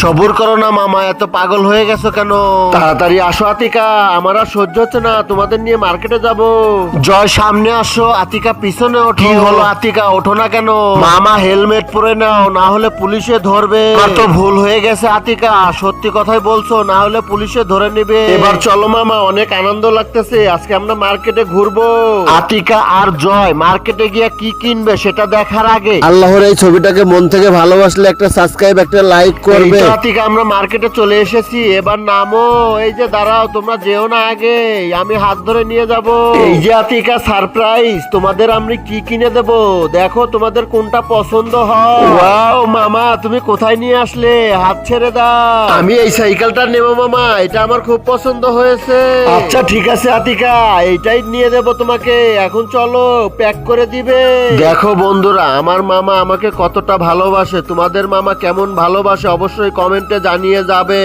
সবুর করো না মামা, এত পাগল হয়ে গেছো কেন? তাড়াতাড়ি আসো আতিকা, আমার আর সহ্য হচ্ছে না, তোমাদের নিয়ে মার্কেটে যাব। জয় সামনে আসো, আতিকা পিছনে ওঠো। কি হলো আতিকা, ওঠো না কেন? মামা হেলমেট পরে নাও, না হলে পুলিশে ধরবে। আমার তো ভুল হয়ে গেছে আতিকা, সত্যি কথাই বলছো, না হলে পুলিশে ধরে নেবে। এবার চলো মামা, অনেক আনন্দ লাগতেছে, আজকে আমরা মার্কেটে ঘুরবো। আতিকা আর জয় মার্কেটে গিয়ে কি কিনবে সেটা দেখার আগে আল্লাহর এই ছবিটাকে মন থেকে ভালোবাসলে একটা সাবস্ক্রাইব, একটা লাইক করবে। এই তো আতিকা, আমরা মার্কেটে চলে এসেছি, এবার নামো। এই যে দাঁড়াও, তোমরা যেও না আগে, আমি হাত ধরে নিয়ে যাব। এই যে আতিকা সারপ্রাইজ, তোমাদের আমি কি কিনে দেব, দেখো তোমাদের কোনটা পছন্দ হয়। ওয়াও মামা, তুমি কোথায় নিয়ে আসলে, হাত ছেড়ে দাও। আমি এই সাইকেলটা নেব মামা, এটা আমার খুব পছন্দ হয়েছে। আচ্ছা ঠিক আছে আতিকা, এইটাই নিয়ে দেব তোমাকে, এখন চলো প্যাক করে দিবে। দেখো বন্ধুরা, আমার মামা আমাকে কতটা ভালোবাসে, তোমাদের মামা কেমন ভালোবাসে অবশ্যই কমেন্টে জানিয়ে যাবে।